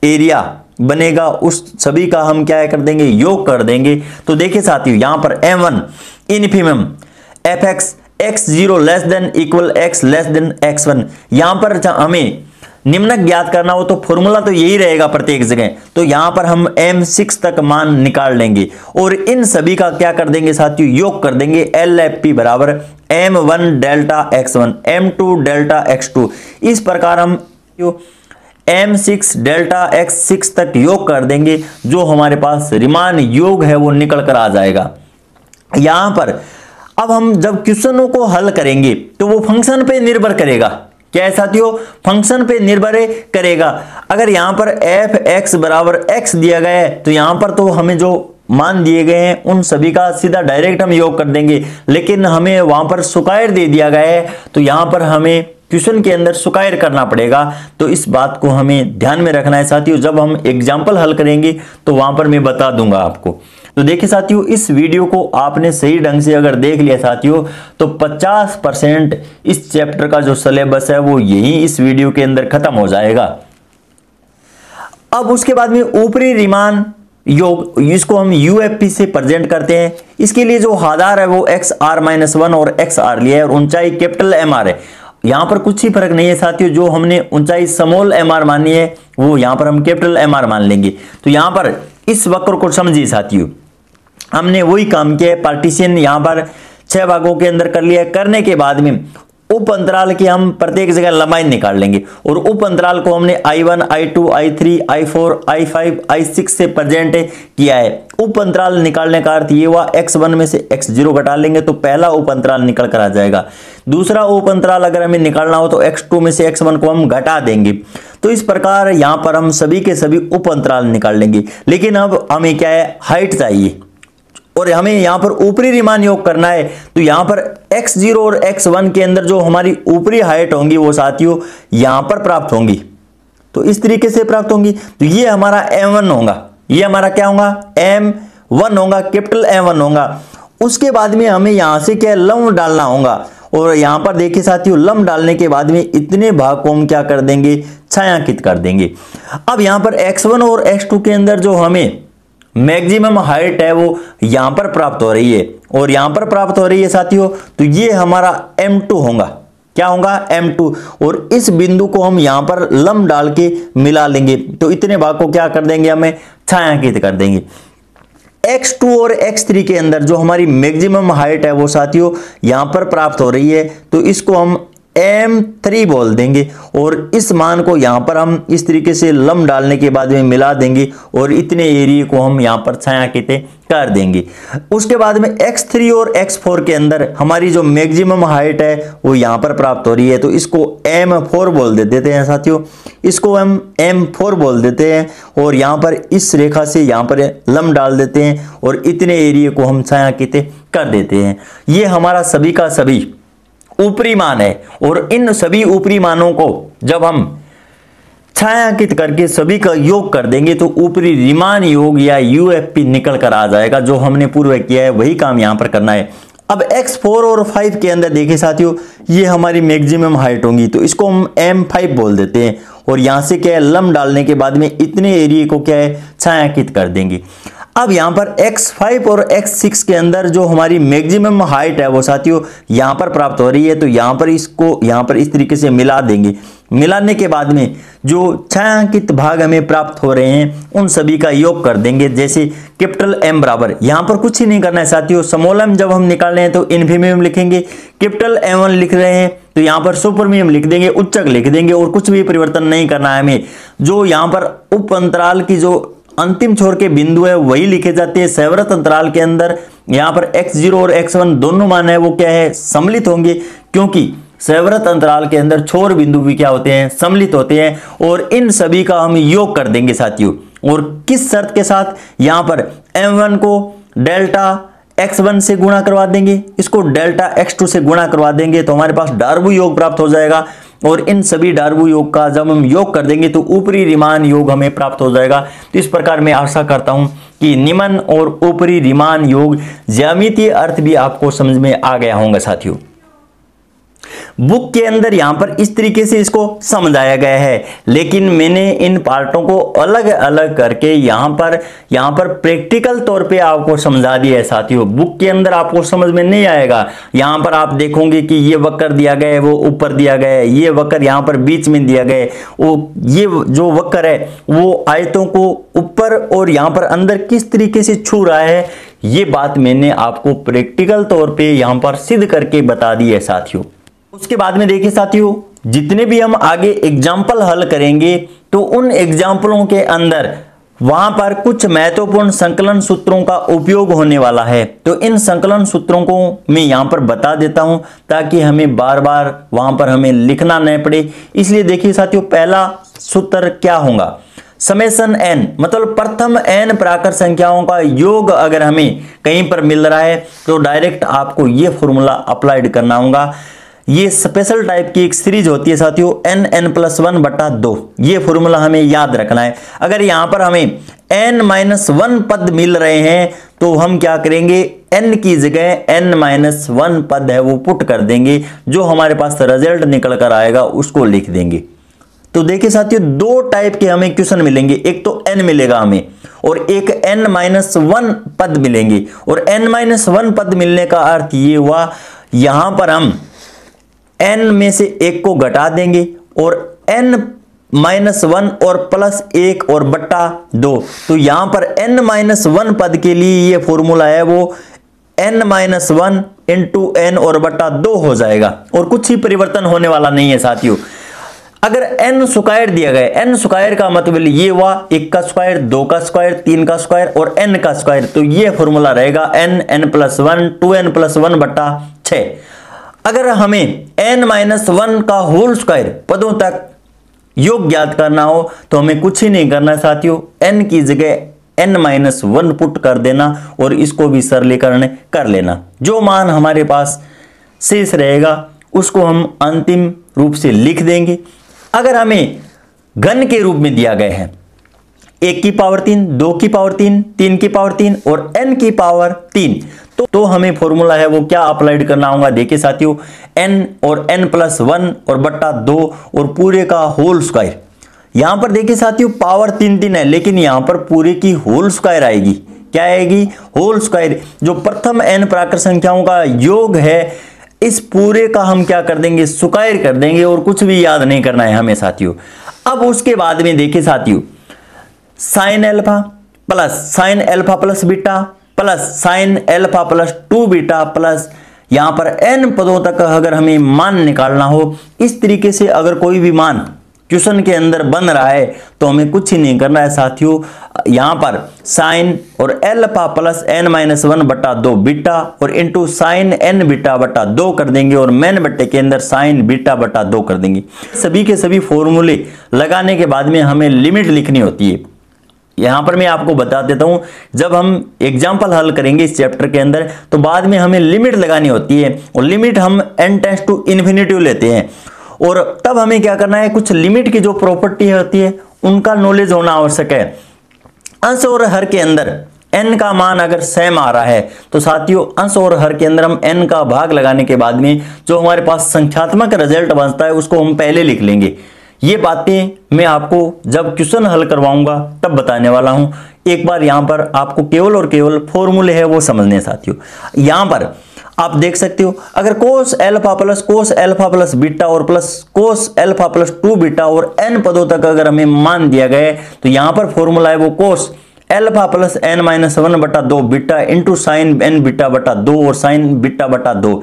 एरिया बनेगा उस सभी का हम क्या कर देंगे, योग कर देंगे। तो देखिए साथियों, यहां पर M1 infimum fx x0 less than equal x less than x1, यहां पर हमें निम्नक ज्ञात करना हो तो फॉर्मूला तो यही रहेगा प्रत्येक जगह। तो यहां पर हम M6 तक मान निकाल लेंगे और इन सभी का क्या कर देंगे साथियों, योग कर देंगे। LFP बराबर M1 delta x1 M2 delta x2। इस प्रकार हम M6 डेल्टा x6 तक योग कर देंगे, जो हमारे पास रीमान योग है वो निकल कर आ जाएगा। यहां पर अब हम जब क्वेश्चनों को हल करेंगे तो वो फंक्शन पे निर्भर करेगा। क्या है साथियों, फंक्शन पे निर्भर करेगा। अगर यहां पर f(x) बराबर x दिया गया है तो यहां पर तो हमें जो मान दिए गए हैं उन सभी का सीधा डायरेक्ट हम योग कर देंगे, लेकिन हमें वहां पर स्क्वायर दे दिया गया है तो यहां पर हमें क्वेश्चन के अंदर स्क्वायर करना पड़ेगा। तो इस बात को हमें ध्यान में रखना है साथियों। जब हम एग्जाम्पल हल करेंगे तो वहां पर मैं बता दूंगा आपको। तो देखिए साथियों, इस वीडियो को आपने सही ढंग से अगर देख लिया साथियों तो 50% इस चैप्टर का जो सिलेबस है वो यही इस वीडियो के अंदर खत्म हो जाएगा। अब उसके बाद में ऊपरी रीमान योग, इसको हम UFP से प्रेजेंट करते हैं। इसके लिए जो आधार है वो XR-1 और XR लिया है और ऊंचाई कैपिटल MR है। यहां पर कुछ ही फर्क नहीं है साथियों, जो हमने ऊंचाई स्मॉल MR मानी है वो यहां पर हम कैपिटल MR मान लेंगे। तो यहां पर इस वक्र को समझिए साथियों, हमने वही काम किया है, पार्टीशन यहां पर 6 भागों के अंदर कर लिया। करने के बाद में उप अंतराल की हम प्रत्येक जगह लंबाई निकाल लेंगे और उप अंतराल को हमने I1, I2, I3, I4, I5, I6 से प्रेजेंट किया है। उप अंतराल निकालने का अर्थ ये हुआ x1 में से x0 घटा लेंगे तो पहला उप अंतराल निकल कर आ जाएगा। दूसरा उप अंतराल अगर हमें निकालना हो तो x2 में से x1 को हम घटा देंगे। तो इस प्रकार यहां पर हम सभी के सभी उप अंतराल निकाल लेंगे। लेकिन अब हमें क्या है, हाइट चाहिए और हमें यहां पर ऊपरी रीमान योग करना है। तो यहां पर x0 और x1 के अंदर जो हमारी ऊपरी हाइट होंगी वो साथियों यहां पर प्राप्त होंगी। तो इस तरीके से प्राप्त होंगी। तो ये हमारा m1 होगा, ये हमारा क्या होगा, m1 होगा, कैपिटल M1 होगा। उसके बाद में हमें यहां से क्या लंब डालना होगा और यहां पर देखिए साथियों, लंब डालने के बाद में इतने भाग को हम क्या कर देंगे, छायांकित कर देंगे। अब यहां पर x1 और x2 के अंदर जो हमें मैक्सिमम हाइट है वो यहां पर प्राप्त हो रही है और यहां पर प्राप्त हो रही है साथियों। तो ये हमारा m2 होगा, क्या होगा, m2। और इस बिंदु को हम यहां पर लंब डाल के मिला लेंगे तो इतने भाग को क्या कर देंगे, हमें छायांकित कर देंगे। x2 और x3 के अंदर जो हमारी मैक्सिमम हाइट है वो साथियों यहां पर प्राप्त हो रही है तो इसको हम m3 बोल देंगे और इस मान को यहां पर हम इस तरीके से लंब डालने के बाद में मिला देंगे और इतने एरिया को हम यहां पर छायांकित कर देंगे। उसके बाद में x3 और x4 के अंदर हमारी जो मैक्सिमम हाइट है वो यहां पर प्राप्त हो रही है तो इसको m4 बोल देते हैं साथियों, इसको हम m4 बोल देते हैं और यहां पर इस रेखा से यहां पर लंब डाल देते हैं और इतने एरिया को हम छायांकित कर देते हैं। ये हमारा सभी का सभी ऊपरी मान है और इन सभी ऊपरी मानों को जब हम छायांकित करके सभी का योग कर देंगे तो ऊपरी रीमान योग या UFP निकल कर आ जाएगा। जो हमने पूर्व किया है वही काम यहां पर करना है। अब x4 और 5 के अंदर देखिए साथियों, ये हमारी मैक्सिमम हाइट होंगी तो इसको हम m5 बोल देते हैं और यहां से क्या है, लंब डालने के बाद में इतने एरिया को क्या है, छायांकित कर देंगे। अब यहां पर x5 और x6 के अंदर जो हमारी मैक्सिमम हाइट है वो साथियों यहां पर प्राप्त हो रही है तो यहां पर इसको यहां पर इस तरीके से मिला देंगे। मिलाने के बाद में जो छायांकित भाग हमें प्राप्त हो रहे हैं उन सभी का योग कर देंगे। जैसे कैपिटल M बराबर, यहां पर कुछ ही नहीं करना है साथियों, समोलम जब हम निकाल रहे हैं तो इन्फीमियम लिखेंगे। कैपिटल M1 लिख रहे हैं तो यहां पर सुपरमियम लिख देंगे, उच्चक लिख देंगे और कुछ भी परिवर्तन नहीं करना है हमें। जो यहां पर उप अंतराल की जो अंतिम छोर के बिंदु है वही लिखे जाते हैं। सेवरत अंतराल के अंदर यहां पर x0 और x1 दोनों मान है वो क्या है, सम्मिलित होंगे, क्योंकि सेवरत अंतराल के अंदर छोर बिंदु भी क्या होते हैं, सम्मिलित होते हैं। और इन सभी का हम योग कर देंगे साथियों। और किस शर्त के साथ, यहां पर m1 को डेल्टा x1 से गुणा करवा देंगे, इसको डेल्टा x2 से गुणा करवा देंगे तो हमारे पास डार्बू योग प्राप्त हो जाएगा। और इन सभी डार्बू योग का जब हम योग कर देंगे तो ऊपरी रीमान योग हमें प्राप्त हो जाएगा। तो इस प्रकार मैं आशा करता हूं कि निम्न और ऊपरी रीमान योग ज्यामितीय अर्थ भी आपको समझ में आ गया होगा साथियों। बुक के अंदर यहां पर इस तरीके से इसको समझाया गया है, लेकिन मैंने इन पार्टों को अलग अलग करके यहां पर प्रैक्टिकल तौर पे आपको समझा दिया है साथियों। बुक के अंदर आपको समझ में नहीं आएगा। यहां पर आप देखोगे कि ये वक्र दिया गया है, वो ऊपर दिया गया है, ये वक्र यहां पर बीच में दिया गया है, वो ये जो वक्र है वो आयतों को ऊपर और यहां पर अंदर किस तरीके से छू रहा है, ये बात मैंने आपको प्रैक्टिकल तौर पे यहां पर सिद्ध करके बता दी है साथियों। उसके बाद में देखिए साथियों, जितने भी हम आगे एग्जाम्पल हल करेंगे तो उन एग्जाम्पलों के अंदर वहां पर कुछ महत्वपूर्ण संकलन सूत्रों का उपयोग होने वाला है। तो इन संकलन सूत्रों को मैं यहां पर बता देता हूं ताकि हमें बार बार वहां पर हमें लिखना न पड़े। इसलिए देखिए साथियों, पहला सूत्र क्या होगा, समेशन n, मतलब प्रथम n प्राकृत संख्याओं का योग अगर हमें कहीं पर मिल रहा है तो डायरेक्ट आपको ये फॉर्मूला अप्लाइड करना होगा। ये स्पेशल टाइप की एक सीरीज होती है साथियों, n(n+1/2), ये फॉर्मूला हमें याद रखना है। अगर यहां पर हमें n-1 पद मिल रहे हैं तो हम क्या करेंगे, n की जगह n-1 पद है वो पुट कर देंगे, जो हमारे पास रिजल्ट निकल कर आएगा उसको लिख देंगे। तो देखिए साथियों, दो टाइप के हमें क्वेश्चन मिलेंगे, एक तो n मिलेगा हमें और एक n-1 पद मिलेंगे। और n-1 पद मिलने का अर्थ ये हुआ, यहां पर हम n में से एक को घटा देंगे और n-1 और +1 और बट्टा 2। तो यहां पर n-1 पद के लिए ये फॉर्मूला है वो n-1 इंटू एन और बटा 2 हो जाएगा और कुछ ही परिवर्तन होने वाला नहीं है साथियों। अगर एन स्क्वायर दिया गया, एन स्क्वायर का मतलब ये हुआ 1 का स्क्वायर, 2 का स्क्वायर, 3 का स्क्वायर और एन का स्क्वायर, तो ये फॉर्मूला रहेगा N N plus 1 2n plus 1 बटा 6। अगर हमें n-1 का होल स्क्वायर पदों तक योग ज्ञात करना हो तो हमें कुछ ही नहीं करना साथियों, n की जगह n-1 पुट कर देना और इसको भी सरलीकरण कर लेना। जो मान हमारे पास शेष रहेगा उसको हम अंतिम रूप से लिख देंगे। अगर हमें घन के रूप में दिया गया है 1 की पावर 3, 2 की पावर 3, 3 की पावर 3 और n की पावर 3, तो हमें फॉर्मूला है वो क्या अप्लाइड करना होगा। देखिए साथियों, n और n प्लस 1 और बट्टा 2 और पूरे का होल स्क्वायर। यहां पर देखिए साथियों पावर 3 है, लेकिन यहां पर पूरे की होल स्क्वायर आएगी। क्या आएगी? Whole square. जो प्रथम n प्राकृत संख्याओं का योग है, इस पूरे का हम क्या कर देंगे? स्क्वायर कर देंगे और कुछ भी याद नहीं करना है हमें साथियों। अब उसके बाद में देखिए साथियों, sine alpha plus beta plus sine alpha plus 2 beta plus यहां पर n पदों तक अगर हमें मान निकालना हो, इस तरीके से अगर कोई भी मान क्वेश्चन के अंदर बन रहा है तो हमें कुछ ही नहीं करना है साथियों। यहां पर साइन और एल्फा प्लस n-1 बटा 2 बीटा और इंटू साइन n बीटा बटा 2 कर देंगे और मेन बट्टे के अंदर साइन बीटा बटा 2 कर देंगे। सभी के सभी फॉर्मूले लगाने के बाद में हमें लिमिट लिखनी होती है। यहां पर मैं आपको बता देता हूं, जब हम एग्जाम्पल हल करेंगे इस चैप्टर के अंदर तो बाद में हमें लिमिट लगानी होती है और लिमिट हम n टेंड्स टू इन्फिनिटी लेते हैं और तब हमें क्या करना है, कुछ लिमिट की जो प्रॉपर्टी होती है उनका नॉलेज होना आवश्यक है। अंश और हर के अंदर n का मान अगर सेम आ रहा है तो साथियों अंश और हर के अंदर हम n का भाग लगाने के बाद में जो हमारे पास संख्यात्मक रिजल्ट बनता है उसको हम पहले लिख लेंगे। ये बातें मैं आपको जब क्वेश्चन हल करवाऊंगा तब बताने वाला हूं। एक बार यहां पर आपको केवल और केवल फॉर्मूले है वो समझने साथियों। यहां पर आप देख सकते हो, अगर कोस एल्फा प्लस बीटा और plus cos alpha plus 2 beta और n पदों तक अगर हमें मान दिया गया है तो यहां पर फॉर्मूला है वो कोस एल्फा प्लस n-1 बटा 2 beta into sine n beta बटा 2 और साइन बीटा बटा 2।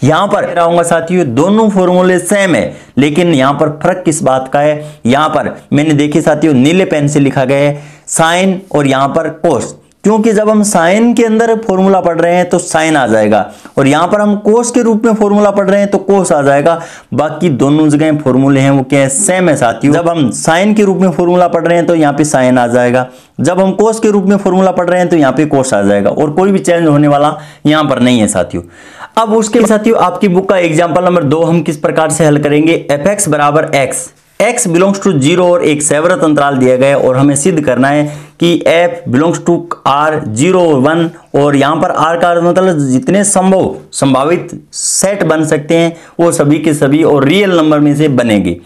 यहां पर रहूंगा साथियों, दोनों फॉर्मूले सेम है, लेकिन यहां पर फर्क किस बात का है। यहां पर मैंने देखिए साथियों नीले पेन से लिखा गया है साइन और यहां पर कोस, क्योंकि जब हम साइन के अंदर फॉर्मूला पढ़ रहे हैं तो साइन आ जाएगा और यहां पर हम कोस के रूप में फॉर्मूला पढ़ रहे हैं तो कोस आ जाएगा। बाकी दोनों जगह फॉर्मूले हैं वो क्या है? सेम है साथियों। जब हम साइन के रूप में फॉर्मूला पढ़ रहे हैं तो यहां पे साइन आ जाएगा, जब हम कोस के रूप में फॉर्मूला पढ़ रहे हैं तो यहां पे कोस आ जाएगा और कोई भी चेंज होने वाला यहां पर नहीं है साथियों। अब उसके साथियों आपकी बुक का एग्जाम्पल नंबर 2 हम किस प्रकार से हल करेंगे। fx बराबर x बिलोंग्स टू 0 और एक सेवरत अंतराल दिया गया है और हमें सिद्ध करना है कि f बिलोंग्स टू r 0 और 1 और यहां पर r का मतलब जितने संभावित सेट बन सकते हैं वो सभी के सभी और रियल नंबर में से बनेंगे।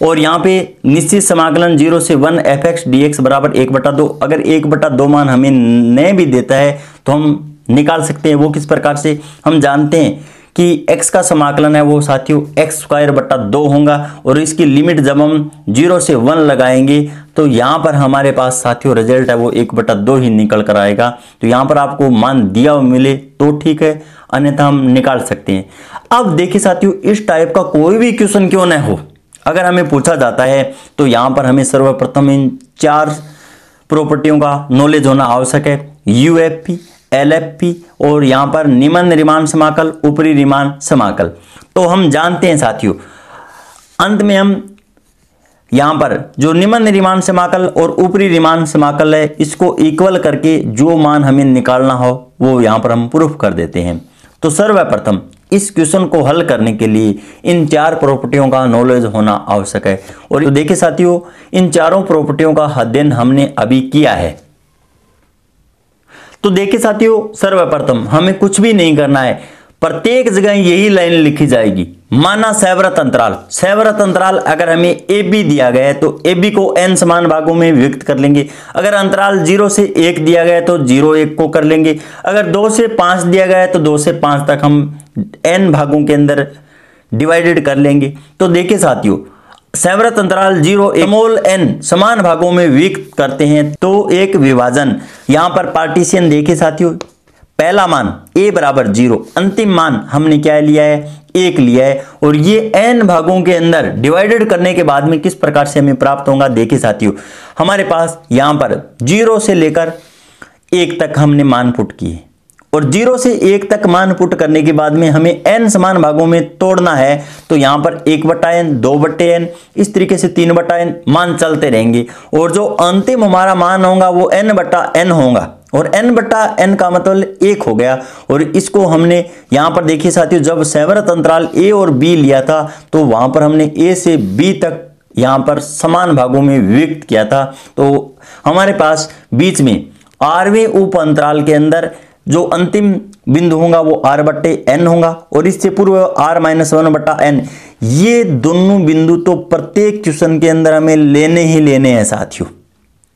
और यहां पे निश्चित समाकलन 0 से 1 fx dx बराबर 1/2। अगर 1/2 मान हमें नहीं भी देता है तो हम निकाल सकते हैं। वो किस प्रकार से? हम जानते हैं कि x का समाकलन है वो साथियों x² बटा 2 होगा और इसकी लिमिट जब हम 0 से 1 लगाएंगे तो यहां पर हमारे पास साथियों रिजल्ट है वो 1/2 ही निकल कर आएगा। तो यहां पर आपको मान दिया हुआ मिले तो ठीक है, अन्यथा हम निकाल सकते हैं। अब देखिए साथियों, इस टाइप का कोई भी क्वेश्चन क्यों न हो, अगर हमें पूछा जाता है तो यहां पर हमें सर्वप्रथम इन 4 प्रॉपर्टियों का नॉलेज होना आवश्यक है। UFP, LFP और यहां पर निम्न रीमान समाकल, ऊपरी रीमान समाकल। तो हम जानते हैं साथियों, अंत में हम यहां पर जो निम्न रीमान समाकल और ऊपरी रीमान समाकल है इसको इक्वल करके जो मान हमें निकालना हो वो यहां पर हम प्रूफ कर देते हैं। तो सर्वप्रथम इस क्वेश्चन को हल करने के लिए इन 4 प्रॉपर्टियों का नॉलेज होना आवश्यक है। और तो देखिए साथियों, इन चारों प्रॉपर्टियों का अध्ययन हमने अभी किया है। तो देखिए साथियों, सर्वप्रथम हमें कुछ भी नहीं करना है, प्रत्येक जगह यही लाइन लिखी जाएगी। माना सेवरत अंतराल अगर हमें AB दिया गया है तो AB को n समान भागों में विभक्त कर लेंगे। अगर अंतराल 0 से 1 दिया गया है तो 0 1 को कर लेंगे। अगर 2 से 5 दिया गया है तो 2 से 5 तक हम n भागों के अंदर डिवाइडेड कर लेंगे। तो देखिए साथियों, सेवरत अंतराल 0 स्मॉल n समान भागों में विभक्त करते हैं तो एक विभाजन। यहां पर पार्टीशन देखिए साथियों, पहला मान a बराबर 0, अंतिम मान हमने क्या लिया है, 1 लिया है। और ये n भागों के अंदर डिवाइडेड करने के बाद में किस प्रकार से हमें प्राप्त होगा, देखिए साथियों, हमारे पास यहां पर 0 से लेकर 1 तक हमने मान पुट किए और 0 से 1 तक मान पुट करने के बाद में हमें n समान भागों में तोड़ना है। तो यहां पर 1/n, 2/n, इस तरीके से 3/n मान चलते रहेंगे और जो अंतिम हमारा मान होगा वो n/n होगा और n/n का मतलब 1 हो गया। और इसको हमने यहां पर देखिए साथियों, जब सैवरत अंतराल a और b लिया था तो वहां पर हमने a से b तक यहां पर समान भागों में विभक्त किया था। तो हमारे पास बीच में rवें उप अंतराल के अंदर जो अंतिम बिंदु होगा वो r/n होगा और इससे पूर्व r-1/n। ये दोनों बिंदु तो प्रत्येक क्वेश्चन के अंदर हमें लेने ही लेने हैं साथियों।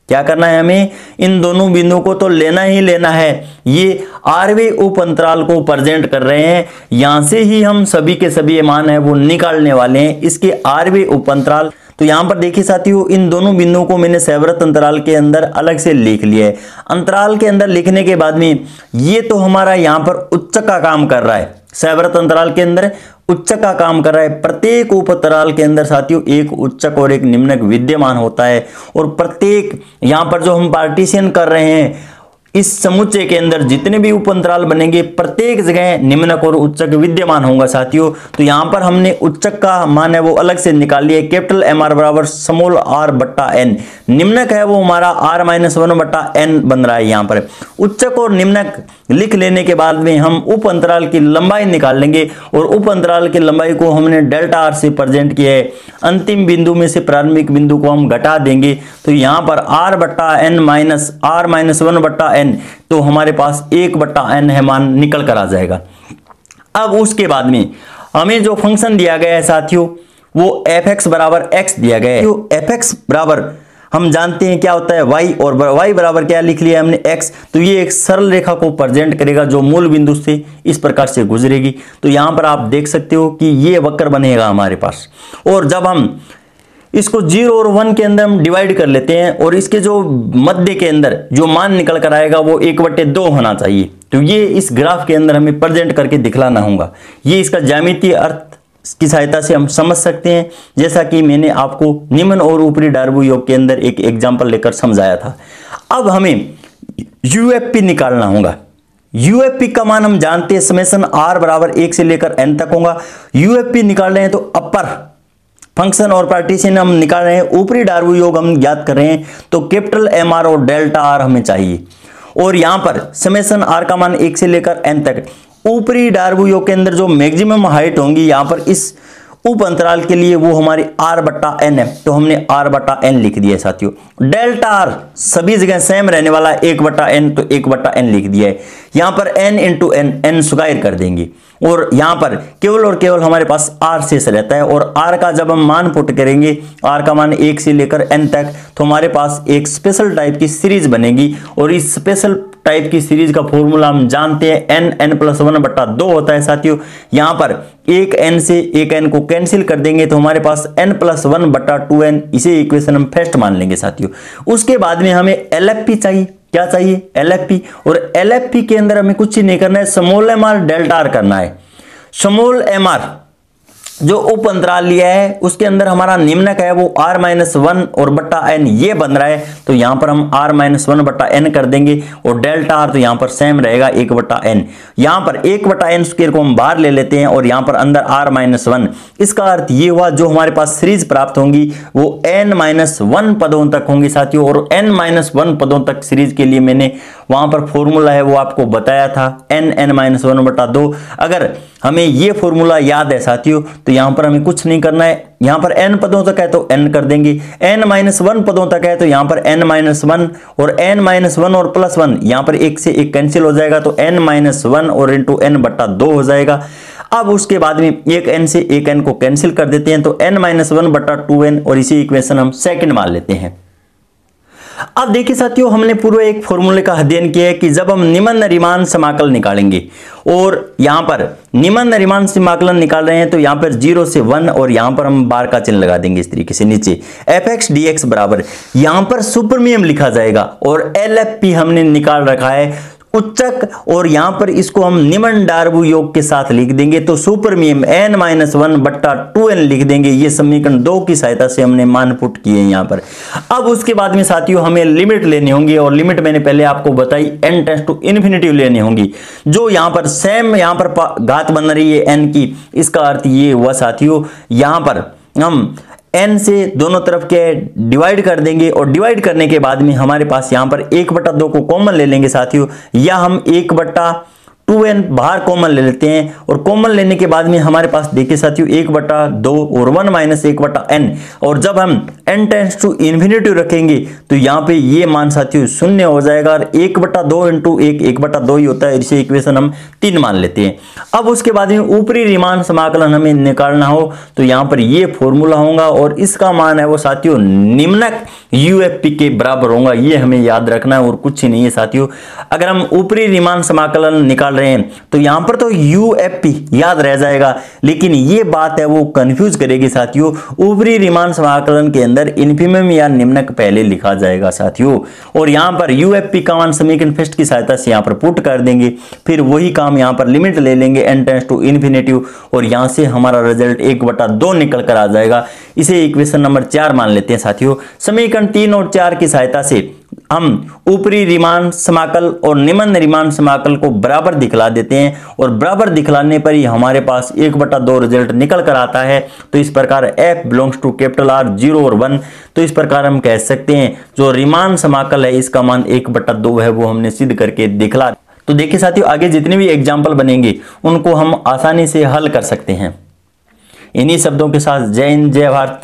क्या करना है, हमें इन दोनों बिंदुओं को तो लेना ही लेना है। ये rवें उप अंतराल को प्रेजेंट कर रहे हैं, यहां से ही हम सभी के सभी मान है वो निकालने वाले हैं इसके rवें उप अंतराल। तो यहां पर देखिए साथियों, इन दोनों बिंदुओं को मैंने सैवरत अंतराल के अंदर अलग से लिख लिया है। अंतराल के अंदर लिखने के बाद में ये तो हमारा यहां पर उच्चक का काम कर रहा है, सैवरत अंतराल के अंदर उच्चक का काम कर रहा है। प्रत्येक उप अंतराल के अंदर साथियों एक उच्चक और एक निम्नक विद्यमान होता है और प्रत्येक यहां पर जो हम पार्टीशन कर रहे हैं इस समुच्चय के अंदर जितने भी उप अंतराल बनेंगे प्रत्येक जगह निम्नक और उच्चक विद्यमान होगा साथियों। तो यहां पर हमने उच्चक का मान है वो अलग से निकाल लिया, कैपिटल MR बराबर स्मॉल r/n। निम्नक है वो हमारा r-1/n बन रहा है। यहां पर उच्चक और निम्नक लिख लेने के बाद में हम उप अंतराल की लंबाई निकाल लेंगे और उप अंतराल की लंबाई को हमने डेल्टा r से प्रेजेंट किया है। अंतिम बिंदु में से प्रारंभिक बिंदु को हम घटा देंगे तो यहां पर r/n माइनस r-1/n, तो हमारे पास 1/n है मान निकल कर आ जाएगा। अब उसके बाद में हमें जो फंक्शन दिया गया है साथियों वो fx बराबर x दिया गया है। तो fx बराबर हम जानते हैं क्या होता है y और y बराबर क्या लिख लिया हमने x। तो ये एक सरल रेखा को प्रेजेंट करेगा जो मूल बिंदु से इस प्रकार से गुजरेगी। तो यहां पर आप देख सकते हो कि ये वक्र बनेगा हमारे पास। और जब हम इसको 0 और 1 के अंदर हम डिवाइड कर लेते हैं और इसके जो मध्य के अंदर जो मान निकल कर आएगा वो 1/2 होना चाहिए। तो ये इस ग्राफ के अंदर हमें प्रेजेंट करके दिखलाना होगा। ये इसका ज्यामितीय अर्थ की सहायता से हम समझ सकते हैं, जैसा कि मैंने आपको निम्न और ऊपरी डार्बो योग के अंदर एक एग्जाम्पल लेकर समझाया था। अब हमें UFP निकालना होगा। UFP का मान हम जानते हैं समेशन r बराबर 1 से लेकर n तक होगा। UFP निकाल रहे हैं तो अपर फंक्शन और पार्टीशन हम निकाल रहे हैं, ऊपरी डार्बो योग हम ज्ञात कर रहे हैं। तो कैपिटल MR और डेल्टा R हमें चाहिए और यहां पर समेशन r का मान 1 से लेकर n तक। ऊपरी डार्बो योग के अंदर जो मैक्सिमम हाइट होंगी यहां पर इस उप अंतराल के लिए वो हमारी r/n है, तो हमने r/n लिख दिया है साथियों। डेल्टा r सभी जगह सेम रहने वाला है 1/n, तो 1/n लिख दिया है। यहां पर n इंटू n स्क्वायर कर देंगे और यहां पर केवल और केवल हमारे पास r शेष रहता है। और r का जब हम मान पुट करेंगे, r का मान 1 से लेकर n तक, तो हमारे पास एक स्पेशल टाइप की सीरीज बनेगी और इस स्पेशल टाइप की सीरीज का फॉर्मूला हम जानते हैं n+1/2 होता है साथियों। यहां पर एक n से एक n को कैंसिल कर देंगे तो हमारे पास n+1/2n, इसे इक्वेशन हम फर्स्ट मान लेंगे साथियों। उसके बाद में हमें LFP चाहिए। क्या चाहिए? LFP। और LFP के अंदर हमें कुछ ही नहीं करना है, स्मॉल mr डेल्टा r करना है। स्मॉल mr जो उप अंतराल लिया है उसके अंदर हमारा निम्नक है वो r-1 और बट्टा n ये बन रहा है। तो यहां पर हम r-1/n कर देंगे और डेल्टा r तो यहां पर सेम रहेगा 1/n। यहां पर 1/n स्क्वायर को हम बाहर ले लेते हैं और यहां पर अंदर r-1। इसका अर्थ ये हुआ जो हमारे पास सीरीज प्राप्त होंगी वो n-1 पदों तक होंगी साथियों। और n-1 पदों तक सीरीज के लिए मैंने वहां पर फॉर्मूला है वो आपको बताया था n-1/2। अगर हमें ये फॉर्मूला याद है साथियों तो यहां पर हमें कुछ नहीं करना है। यहां पर n पदों तक है तो n कर देंगे, n-1 पदों तक है तो यहां पर n-1 और n-1 और +1 यहां पर एक से एक कैंसिल हो जाएगा तो n-1 और इंटू n/2 हो जाएगा। अब उसके बाद में एक n से एक n को कैंसिल कर देते हैं तो n-1/2n और इसी इक्वेशन हम सेकंड मान लेते हैं। अब देखिए साथियों हमने पूर्व एक फॉर्मूले का अध्ययन किया है कि जब हम निम्न रीमान समाकल निकालेंगे और यहां पर निम्न रीमान समाकलन निकाल रहे हैं तो यहां पर 0 से 1 और यहां पर हम बार का चिन्ह लगा देंगे इस तरीके से नीचे fx dx बराबर यहां पर सुपरमियम लिखा जाएगा और LFP हमने निकाल रखा है उच्चक और यहां पर इसको हम निम्न डार्बू योग के साथ लिख देंगे, तो सुपरमियम n-1/2n लिख देंगे। ये समीकरण 2 की सहायता से हमने मान पुट किए यहां पर। अब उसके बाद में साथियों हमें लिमिट लेनी होंगी, और लिमिट मैंने पहले आपको बताई n टेंड्स टू इन्फिनिटी लेनी होंगी। जो यहां पर सेम यहां पर घात बन रही है n की, इसका अर्थ ये हुआ साथियों, यहां पर हम n से दोनों तरफ के डिवाइड कर देंगे, और डिवाइड करने के बाद में हमारे पास यहां पर 1/2 को कॉमन ले लेंगे साथियों, या हम 1/2n बाहर कॉमन ले लेते हैं, और कॉमन लेने के बाद में हमारे पास देखिए साथियों 1/2 और 1 - 1/n, और जब हम n टेंड्स टू इन्फिनिटी रखेंगे तो यहां पे ये मान साथियों शून्य हो जाएगा, और 1/2 इंटू 1 1/2 ही होता है। इसे इक्वेशन हम 3 मान लेते हैं। अब उसके बाद में ऊपरी रीमान समाकलन हमें निकालना हो तो यहां पर ये फॉर्मूला होगा, और इसका मान है वो साथियों निम्नक UFP के बराबर होगा। ये हमें याद रखना है और कुछ ही नहीं है साथियों। अगर हम ऊपरी रीमान समाकलन निकाल रहे हैं तो यहां पर तो UFP याद रह जाएगा, लेकिन ये बात है वो कंफ्यूज करेगी साथियों। ऊपरी रीमान समाकलन के अंदर इन्फिमम या निम्नक पहले लिखा जाएगा साथियों, और यहां पर UFP का मान समीकरण फर्स्ट की सहायता से यहां पर पुट कर देंगे। फिर वही काम यहां पर लिमिट ले लेंगे n टेंड्स टू इन्फिनिटी, और यहां से हमारा रिजल्ट 1/2 निकल कर आ जाएगा। इसे इक्वेशन नंबर 4 मान लेते हैं साथियों। समीकरण 3 और 4 की सहायता से हम ऊपरी रीमान समाकल और निम्न रीमान समाकल को बराबर दिखला देते हैं, और बराबर दिखलाने पर ही हमारे पास 1/2 रिजल्ट निकल कर आता है। तो इस प्रकार f belongs to capital R 0 और 1, तो इस प्रकार हम कह सकते हैं जो रीमान समाकल है इसका मान 1/2 है, वो हमने सिद्ध करके दिखला। तो देखिए साथियों आगे जितने भी एग्जाम्पल बनेंगे उनको हम आसानी से हल कर सकते हैं। इन्हीं शब्दों के साथ जय हिंद, जय भारत।